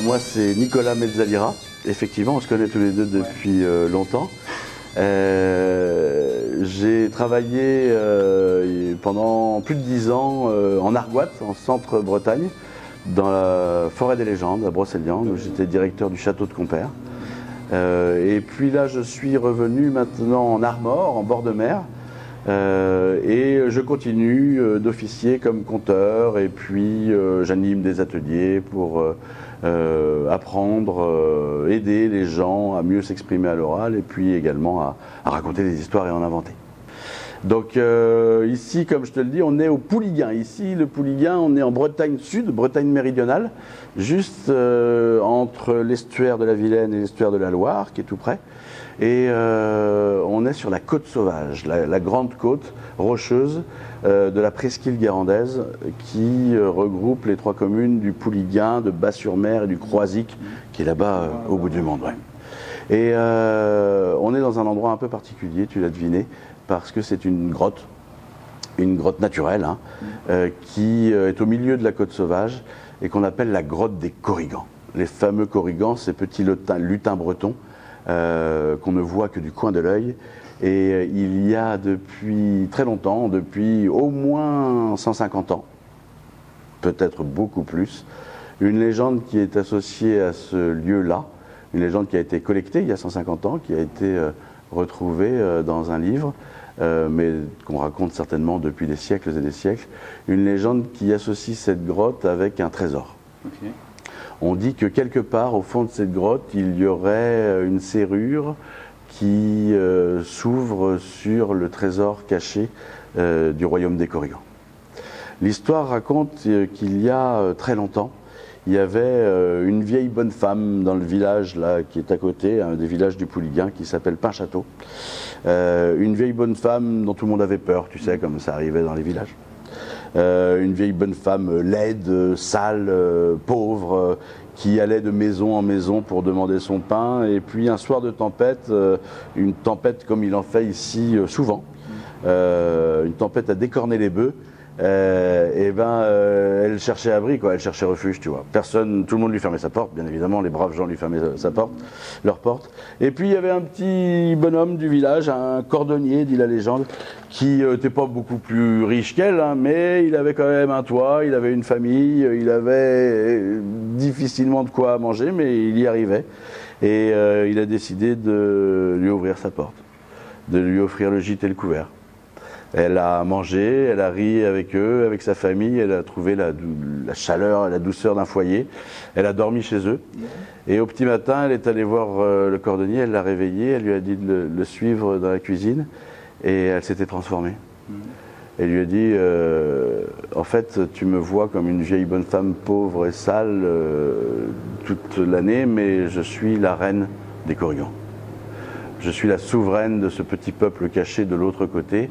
moi c'est Nicolas Mezzalira. Effectivement, on se connaît tous les deux depuis longtemps. J'ai travaillé pendant plus de 10 ans en Argoat, en centre-Bretagne, dans la forêt des légendes, à Brocéliande, où j'étais directeur du château de Compère. Et puis là, je suis revenu maintenant en Armor, en bord de mer. Et je continue d'officier comme conteur et puis j'anime des ateliers pour apprendre, aider les gens à mieux s'exprimer à l'oral et puis également à raconter des histoires et en inventer. Donc ici, comme je te le dis, on est au Pouliguen. Ici, le Pouliguen, on est en Bretagne Sud, Bretagne méridionale, juste entre l'estuaire de la Vilaine et l'estuaire de la Loire, qui est tout près. Et on est sur la côte sauvage, la grande côte rocheuse de la presqu'île guérandaise qui regroupe les 3 communes du Pouliguen, de Bas-sur-Mer et du Croisic, qui est là-bas au bout du monde. Ouais. Et on est dans un endroit un peu particulier, tu l'as deviné, parce que c'est une grotte naturelle, hein, qui est au milieu de la côte sauvage et qu'on appelle la grotte des Corrigans. Les fameux Corrigans, ces petits lutins bretons, qu'on ne voit que du coin de l'œil. Et il y a depuis très longtemps, depuis au moins 150 ans, peut-être beaucoup plus, une légende qui est associée à ce lieu-là, une légende qui a été collectée il y a 150 ans, qui a été retrouvée dans un livre, mais qu'on raconte certainement depuis des siècles et des siècles, une légende qui associe cette grotte avec un trésor. Okay. On dit que quelque part au fond de cette grotte, il y aurait une serrure qui s'ouvre sur le trésor caché du royaume des Corrigans. L'histoire raconte qu'il y a très longtemps, il y avait une vieille bonne femme dans le village là, qui est à côté, un des villages du Pouliguen, qui s'appelle Pinchâteau. Une vieille bonne femme dont tout le monde avait peur, tu sais, comme ça arrivait dans les villages. Une vieille bonne femme laide, sale, pauvre, qui allait de maison en maison pour demander son pain. Et puis un soir de tempête, une tempête comme il en fait ici souvent, une tempête à décorner les bœufs, elle cherchait abri, quoi. Elle cherchait refuge, tu vois. Personne, tout le monde lui fermait sa porte, bien évidemment, les braves gens lui fermaient leur porte. Et puis il y avait un petit bonhomme du village, un cordonnier, dit la légende, qui n'était pas beaucoup plus riche qu'elle, hein, mais il avait quand même un toit, il avait une famille, il avait difficilement de quoi manger, mais il y arrivait. Et il a décidé de lui ouvrir sa porte, de lui offrir le gîte et le couvert. Elle a mangé, elle a ri avec eux, avec sa famille, elle a trouvé la chaleur, la douceur d'un foyer. Elle a dormi chez eux. Et au petit matin, elle est allée voir le cordonnier, elle l'a réveillé, elle lui a dit de le suivre dans la cuisine et elle s'était transformée. Elle lui a dit en fait, tu me vois comme une vieille bonne femme pauvre et sale toute l'année, mais je suis la reine des Corrigans. Je suis la souveraine de ce petit peuple caché de l'autre côté.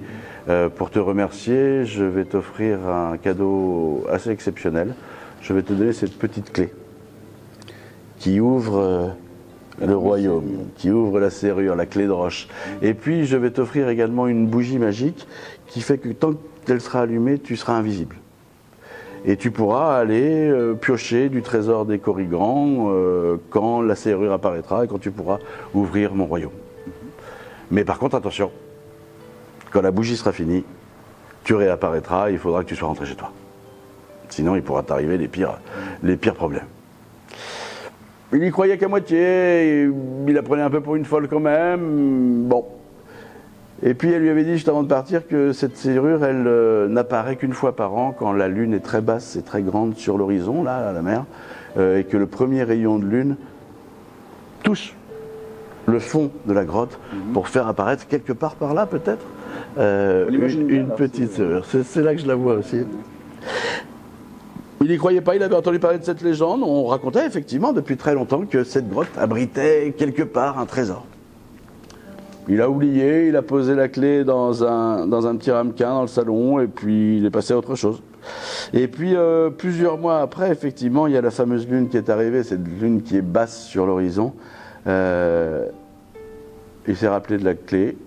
Pour te remercier, je vais t'offrir un cadeau assez exceptionnel. Je vais te donner cette petite clé qui ouvre le royaume, qui ouvre la serrure, la clé de roche. Et puis je vais t'offrir également une bougie magique qui fait que tant qu'elle sera allumée, tu seras invisible. Et tu pourras aller piocher du trésor des Corrigans quand la serrure apparaîtra et quand tu pourras ouvrir mon royaume. Mais par contre, attention, quand la bougie sera finie, tu réapparaîtras et il faudra que tu sois rentré chez toi. Sinon, il pourra t'arriver les pires problèmes. Il n'y croyait qu'à moitié, il la prenait un peu pour une folle quand même. Bon. Et puis elle lui avait dit juste avant de partir que cette serrure, elle n'apparaît qu'une fois par an quand la lune est très basse et très grande sur l'horizon, là, à la mer, et que le premier rayon de lune touche le fond de la grotte pour faire apparaître quelque part par là peut-être une petite serrure. C'est là que je la vois aussi. Il n'y croyait pas, il avait entendu parler de cette légende. On racontait effectivement depuis très longtemps que cette grotte abritait quelque part un trésor. Il a oublié, il a posé la clé dans un petit ramequin dans le salon et puis il est passé à autre chose. Et puis plusieurs mois après, effectivement, il y a la fameuse lune qui est arrivée, cette lune qui est basse sur l'horizon. Il s'est rappelé de la clé.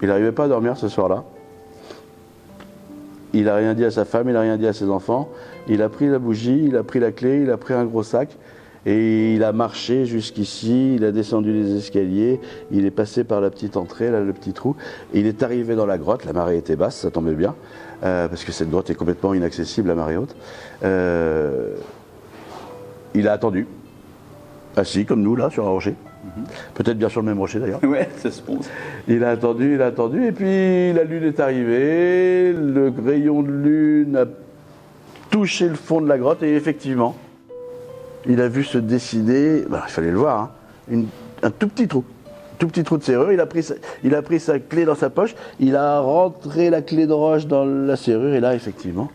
Il n'arrivait pas à dormir ce soir-là. Il n'a rien dit à sa femme, il n'a rien dit à ses enfants. Il a pris la bougie, il a pris la clé, il a pris un gros sac Et il a marché jusqu'ici, il a descendu les escaliers, il est passé par la petite entrée, là, le petit trou, et il est arrivé dans la grotte. La marée était basse, ça tombait bien, parce que cette grotte est complètement inaccessible à marée haute. Il a attendu, assis comme nous là, sur un rocher. Peut-être bien sur le même rocher d'ailleurs. Ouais, ça se pense. Il a attendu, et puis la lune est arrivée, le rayon de lune a touché le fond de la grotte, et effectivement, il a vu se dessiner, il fallait le voir, hein, un tout petit trou de serrure. Il a pris sa clé dans sa poche, il a rentré la clé de roche dans la serrure, et là, effectivement,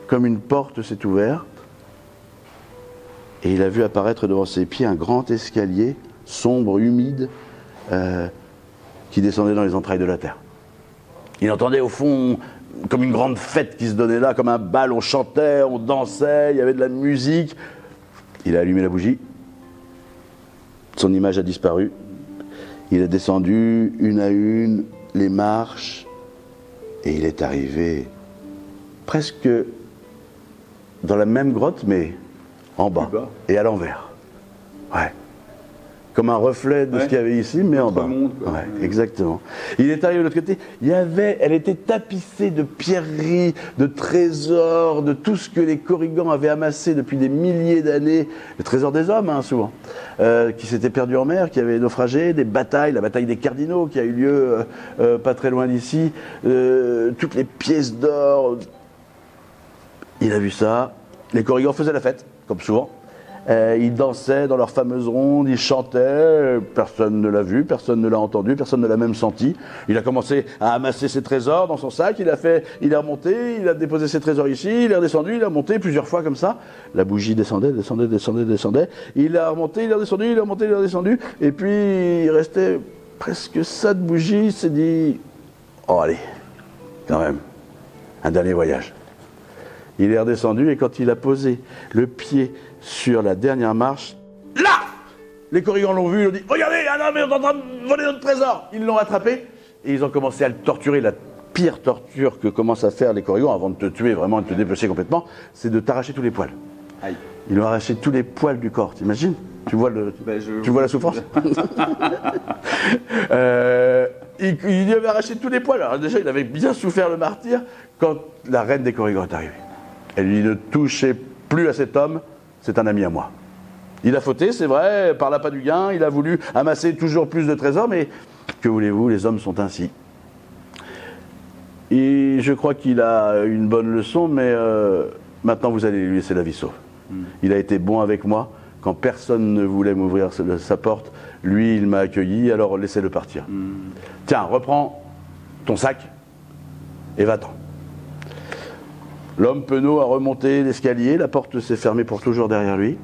comme une porte s'est ouverte, et il a vu apparaître devant ses pieds un grand escalier, sombre, humide, qui descendait dans les entrailles de la terre. Il entendait au fond comme une grande fête qui se donnait là, comme un bal, on chantait, on dansait, il y avait de la musique. Il a allumé la bougie, son image a disparu, il est descendu une à une les marches, et il est arrivé presque dans la même grotte, mais en bas et à l'envers. Ouais. Comme un reflet de ce qu'il y avait ici, mais en bas. Ouais, exactement. Il est arrivé de l'autre côté, elle était tapissée de pierreries, de trésors, de tout ce que les Korrigans avaient amassé depuis des milliers d'années, les trésors des hommes, hein, souvent, qui s'étaient perdus en mer, qui avaient naufragé, des batailles, la bataille des cardinaux qui a eu lieu pas très loin d'ici, toutes les pièces d'or. Il a vu ça, les Korrigans faisaient la fête, comme souvent. Ils dansaient dans leur fameuse ronde, ils chantaient, personne ne l'a vu, personne ne l'a entendu, personne ne l'a même senti. Il a commencé à amasser ses trésors dans son sac, il est remonté, il a déposé ses trésors ici, il est redescendu, il est remonté plusieurs fois comme ça. La bougie descendait. Il a remonté, il est redescendu, il est remonté, il est redescendu. Et puis il restait presque ça de bougie, il s'est dit, oh allez, quand même, un dernier voyage. Il est redescendu, et quand il a posé le pied sur la dernière marche, là, les Korrigans l'ont vu, ils ont dit, regardez, un homme est en train de voler notre trésor. Ils l'ont attrapé, et ils ont commencé à le torturer. La pire torture que commencent à faire les Korrigans avant de te tuer, vraiment, de te dépecer complètement, c'est de t'arracher tous les poils. Aïe. Ils lui ont arraché tous les poils du corps, t'imagines? Tu vois la souffrance? Il lui avait arraché tous les poils. Alors déjà, il avait bien souffert le martyre quand la reine des Korrigans est arrivée. Elle lui dit, ne touchez plus à cet homme, c'est un ami à moi. Il a fauté, c'est vrai, par l'appât du gain, il a voulu amasser toujours plus de trésors, mais que voulez-vous, les hommes sont ainsi. Et je crois qu'il a une bonne leçon, mais maintenant vous allez lui laisser la vie sauve. Il a été bon avec moi, quand personne ne voulait m'ouvrir sa porte, lui il m'a accueilli, alors laissez-le partir. Tiens, reprends ton sac et va-t'en. L'homme penaud a remonté l'escalier, la porte s'est fermée pour toujours derrière lui.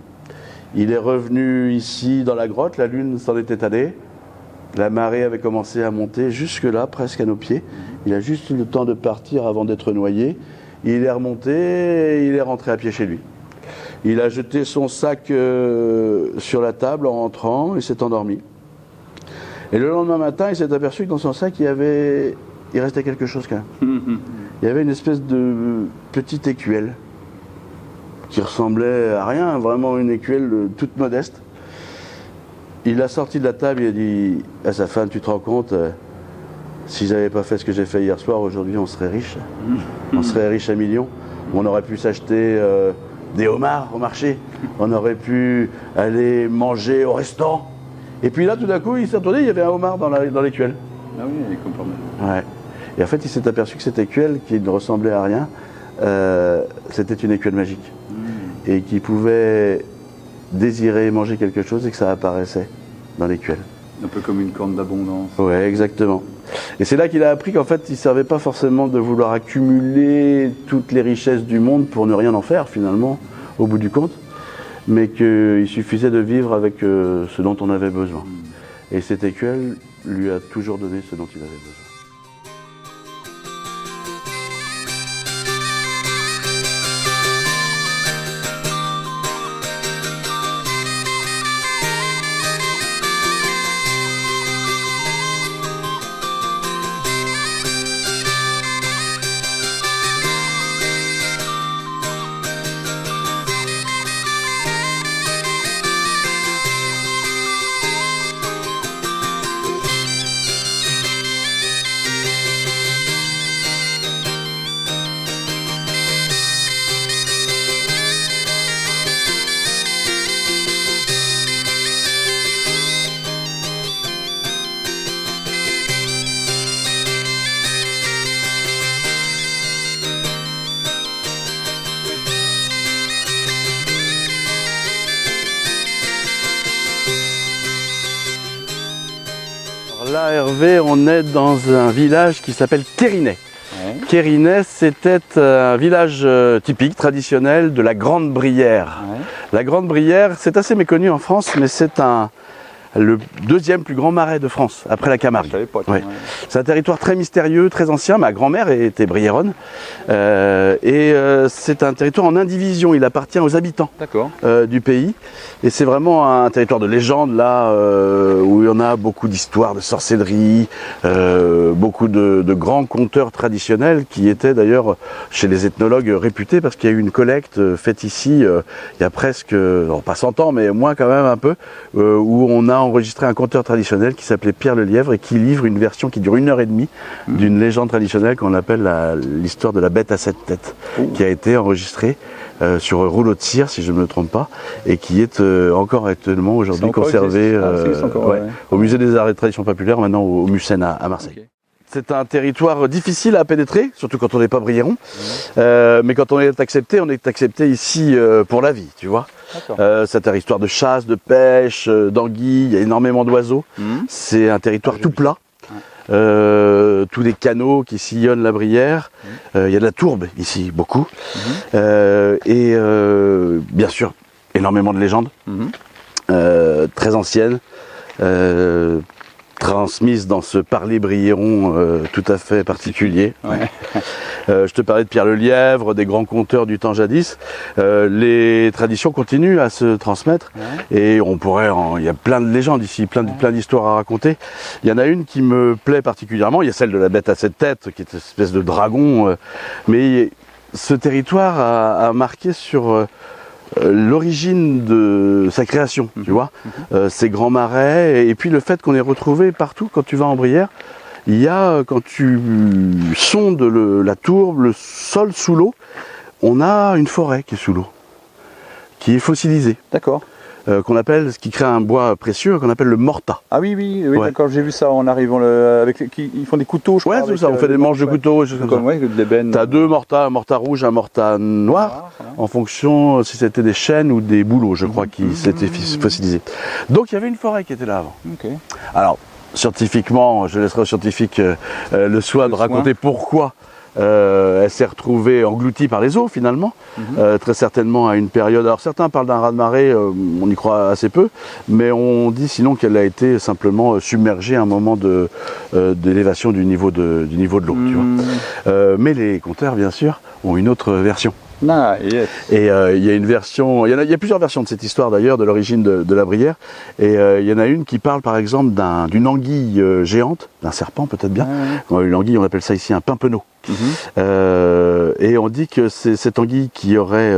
Il est revenu ici dans la grotte, la lune s'en était allée. La marée avait commencé à monter jusque-là, presque à nos pieds. Il a juste eu le temps de partir avant d'être noyé. Il est remonté et il est rentré à pied chez lui. Il a jeté son sac sur la table en rentrant et s'est endormi. Et le lendemain matin, il s'est aperçu que dans son sac, il restait quelque chose quand même. Il y avait une espèce de petite écuelle qui ressemblait à rien, vraiment une écuelle toute modeste. Il l'a sorti de la table, il a dit à sa femme, tu te rends compte, si j'avais pas fait ce que j'ai fait hier soir, aujourd'hui on serait riche. On serait riche à millions. On aurait pu s'acheter des homards au marché. On aurait pu aller manger au restaurant. Et puis là, tout d'un coup, il s'est retourné, il y avait un homard dans l'écuelle. Ah oui, il est complètement. Ouais. Et en fait, il s'est aperçu que cette écuelle, qui ne ressemblait à rien, c'était une écuelle magique. Et qu'il pouvait désirer manger quelque chose et que ça apparaissait dans l'écuelle. Un peu comme une corne d'abondance. Ouais, exactement. Et c'est là qu'il a appris qu'en fait, il ne servait pas forcément de vouloir accumuler toutes les richesses du monde pour ne rien en faire, finalement, au bout du compte, mais qu'il suffisait de vivre avec ce dont on avait besoin. Et cette écuelle lui a toujours donné ce dont il avait besoin. Là, Hervé, on est dans un village qui s'appelle Quérinet. Ouais. Quérinet, c'était un village typique, traditionnel de la Grande Brière. Ouais. La Grande Brière, c'est assez méconnu en France, mais c'est le deuxième plus grand marais de France, après la Camargue. Je savais pas. Ouais. C'est un territoire très mystérieux, très ancien. Ma grand-mère était briéronne. C'est un territoire en indivision. Il appartient aux habitants du pays. Et c'est vraiment un territoire de légende, là, où il y en a beaucoup d'histoires de sorcellerie, beaucoup de grands conteurs traditionnels qui étaient d'ailleurs chez les ethnologues réputés parce qu'il y a eu une collecte faite ici il y a presque, pas 100 ans, mais moins quand même un peu, où on a enregistré un conteur traditionnel qui s'appelait Pierre le Lièvre et qui livre une version qui dure 1h30 d'une légende traditionnelle qu'on appelle l'histoire de la bête à 7 têtes, qui a été enregistrée sur rouleau de cire, si je ne me trompe pas, et qui est encore actuellement aujourd'hui conservé au musée des arts et traditions populaires, maintenant au Mucène à Marseille. Okay. C'est un territoire difficile à pénétrer, surtout quand on n'est pas briéron, mais quand on est accepté ici pour la vie, tu vois. C'est un territoire de chasse, de pêche, d'anguilles, il y a énormément d'oiseaux. C'est un territoire tout plat. Tous les canaux qui sillonnent la Brière, il y a de la tourbe ici, beaucoup. Bien sûr, énormément de légendes, très anciennes, transmises dans ce parler briéron tout à fait particulier. Ouais. Je te parlais de Pierre le Lièvre, des grands conteurs du temps jadis. Les traditions continuent à se transmettre et il y a plein de légendes ici, plein d'histoires à raconter. Il y en a une qui me plaît particulièrement, il y a celle de la bête à 7 têtes qui est une espèce de dragon, mais ce territoire a marqué sur l'origine de sa création, tu vois, ces grands marais, et puis le fait qu'on ait retrouvé partout, quand tu vas en Brière, il y a, quand tu sondes la tourbe, le sol sous l'eau, on a une forêt qui est sous l'eau, qui est fossilisée. D'accord. Qu'on appelle, ce qui crée un bois précieux, qu'on appelle le morta. Ah oui, d'accord, j'ai vu ça en arrivant, ils font des couteaux, je crois. Ouais, c'est ça, on fait des manches de couteaux, t'as deux mortas, un morta rouge, un morta noir, en fonction si c'était des chênes ou des bouleaux, je crois, qui s'étaient fossilisés. Donc il y avait une forêt qui était là avant. Alors, scientifiquement, je laisserai aux scientifiques le soin de raconter pourquoi elle s'est retrouvée engloutie par les eaux finalement, très certainement à une période. Alors certains parlent d'un raz-de-marée, on y croit assez peu, mais on dit sinon qu'elle a été simplement submergée à un moment d'élévation du niveau de l'eau. Tu vois. Mais les conteurs, bien sûr, ont une autre version. Et il y a une version, il y a plusieurs versions de cette histoire d'ailleurs, de l'origine de la Brière. Et il y en a une qui parle par exemple d'une anguille géante, d'un serpent peut-être bien. Une anguille, on appelle ça ici un pimprenot. Et on dit que c'est cette anguille qui aurait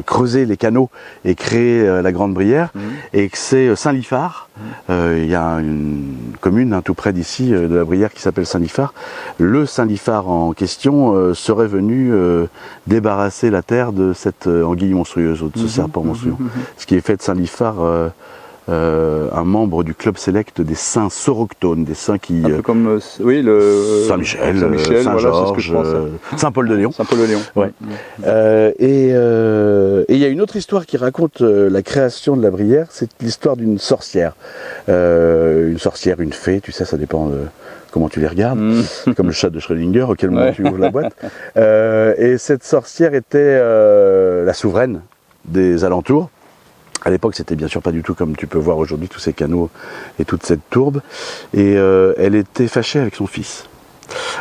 creusé les canaux et créé la Grande Brière, et que c'est Saint-Liphard. Il y a une commune tout près d'ici de la Brière qui s'appelle Saint-Liphard. Le Saint-Liphard en question serait venu débarrasser la terre de cette anguille monstrueuse, de ce serpent monstrueux. Ce qui est fait de Saint-Liphard un membre du club select des saints soroctones, des saints qui... Un peu comme Saint-Michel, Saint-Georges, Saint-Paul de Léon. Saint-Paul de Léon. Ouais. Et il y a une autre histoire qui raconte la création de la Brière, c'est l'histoire d'une sorcière. Une fée, tu sais, ça dépend de comment tu les regardes, comme le chat de Schrödinger, auquel moment tu ouvres la boîte. Et cette sorcière était la souveraine des alentours. À l'époque, c'était bien sûr pas du tout comme tu peux voir aujourd'hui, tous ces canaux et toute cette tourbe. Et elle était fâchée avec son fils.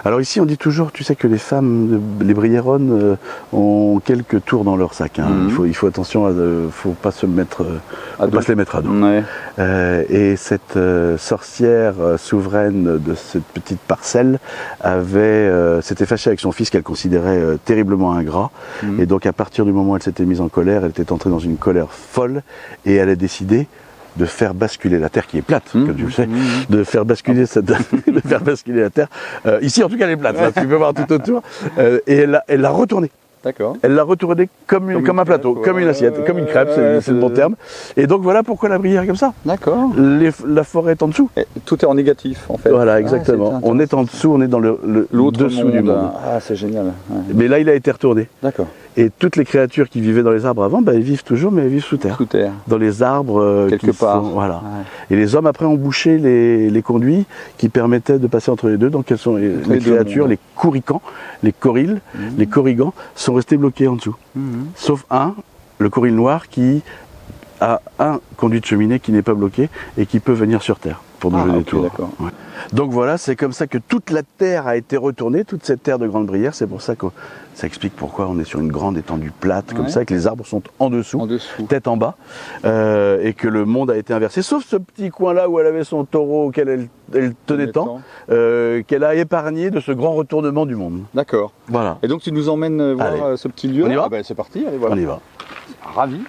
Alors ici, on dit toujours, tu sais que les femmes, les briéronnes, ont quelques tours dans leur sac. Il faut attention, faut pas se mettre, faut pas se les mettre à dos. Et cette sorcière souveraine de cette petite parcelle s'était fâchée avec son fils qu'elle considérait terriblement ingrat. Et donc à partir du moment où elle s'était mise en colère, elle était entrée dans une colère folle et elle a décidé de faire basculer la Terre, qui est plate, comme tu le sais, de faire basculer la Terre. Ici, en tout cas, elle est plate, là, tu peux voir tout autour. Et elle l'a retournée. D'accord. Elle l'a retourné comme un plateau, crêpe, comme une assiette, comme une crêpe, c'est le bon terme. Et donc voilà pourquoi la Brière est comme ça. D'accord. La forêt est en dessous. Et tout est en négatif en fait. Voilà, exactement. On est en dessous, on est dans l'autre dessous du monde. Ah, c'est génial. Ouais. Mais là, il a été retourné. D'accord. Et toutes les créatures qui vivaient dans les arbres avant, elles vivent toujours, mais elles vivent sous terre. Sous terre. Dans les arbres. Quelque part. Voilà. Ouais. Et les hommes, après, ont bouché les conduits qui permettaient de passer entre les deux. Donc, quelles sont les créatures, les couricans, les coryles, les corrigans, sont restés bloqués en dessous. Sauf un, le coryle noir, qui a un conduit de cheminée qui n'est pas bloqué et qui peut venir sur terre pour nous donner des tours. Ouais. Donc voilà, c'est comme ça que toute la terre a été retournée, toute cette terre de Grande Brière. C'est pour ça que ça explique pourquoi on est sur une grande étendue plate, comme ça, et que les arbres sont en dessous, tête en bas, et que le monde a été inversé. Sauf ce petit coin-là où elle avait son taureau auquel elle tenait tant, qu'elle a épargné de ce grand retournement du monde. D'accord. Voilà. Et donc tu nous emmènes voir ce petit lieu. On y va? Ah ben, c'est parti, allez, voilà. On y va. Ravi.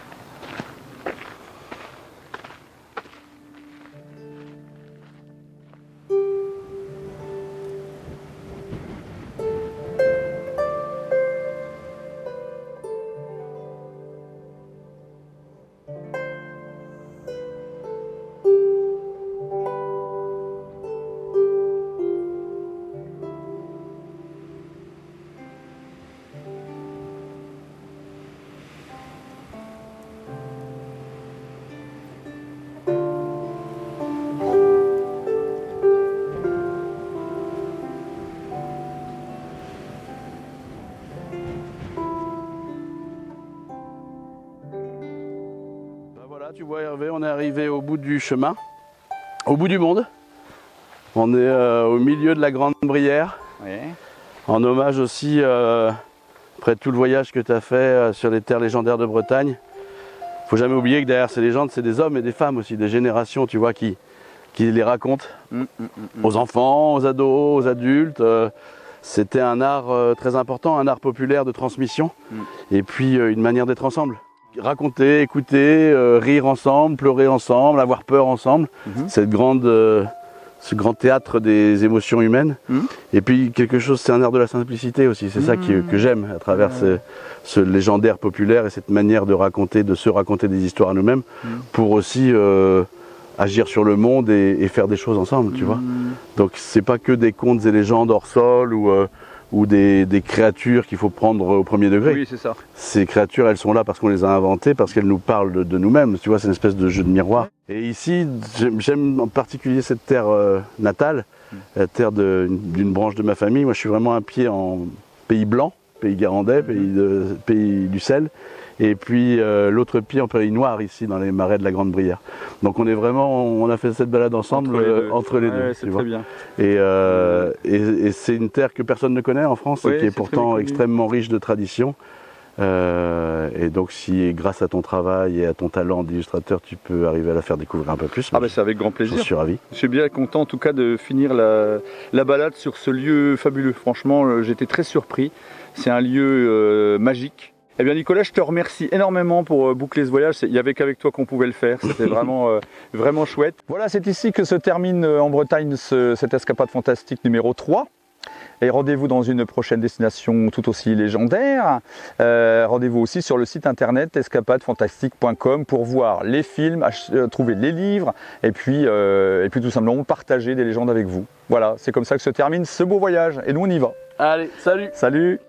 Tu vois Hervé, on est arrivé au bout du chemin, au bout du monde. On est au milieu de la Grande Brière, en hommage aussi, après tout le voyage que tu as fait sur les terres légendaires de Bretagne. Faut jamais oublier que derrière ces légendes, c'est des hommes et des femmes aussi, des générations, tu vois, qui les racontent aux enfants, aux ados, aux adultes. C'était un art très important, un art populaire de transmission, et puis une manière d'être ensemble. Raconter, écouter, rire ensemble, pleurer ensemble, avoir peur ensemble, ce grand théâtre des émotions humaines. Et puis quelque chose, c'est un art de la simplicité aussi, c'est ça que j'aime à travers ce légendaire populaire et cette manière de raconter, de se raconter des histoires à nous-mêmes, pour aussi agir sur le monde et faire des choses ensemble, tu vois. Donc c'est pas que des contes et légendes hors sol ou des créatures qu'il faut prendre au premier degré. Oui, c'est ça. Ces créatures, elles sont là parce qu'on les a inventées, parce qu'elles nous parlent de nous-mêmes. Tu vois, c'est une espèce de jeu de miroir. Et ici, j'aime en particulier cette terre natale, la terre d'une branche de ma famille. Moi, je suis vraiment un pied en pays blanc, pays garandais, pays du sel. Et puis l'autre pied en pays noir ici, dans les marais de la Grande Brière. Donc on a fait cette balade ensemble entre les deux. C'est très bien. Et c'est une terre que personne ne connaît en France, et qui est pourtant extrêmement riche de traditions. Et donc si grâce à ton travail et à ton talent d'illustrateur, tu peux arriver à la faire découvrir un peu plus. Ah ben c'est avec grand plaisir. Je suis ravi. Je suis bien content en tout cas de finir la balade sur ce lieu fabuleux. Franchement, j'étais très surpris. C'est un lieu magique. Eh bien Nicolas, je te remercie énormément pour boucler ce voyage. Il n'y avait qu'avec toi qu'on pouvait le faire. C'était vraiment, vraiment chouette. Voilà, c'est ici que se termine en Bretagne cette escapade fantastique numéro 3. Et rendez-vous dans une prochaine destination tout aussi légendaire. Rendez-vous aussi sur le site internet escapadefantastique.com pour voir les films, trouver les livres et puis tout simplement partager des légendes avec vous. Voilà, c'est comme ça que se termine ce beau voyage. Et nous, on y va. Allez, salut! Salut!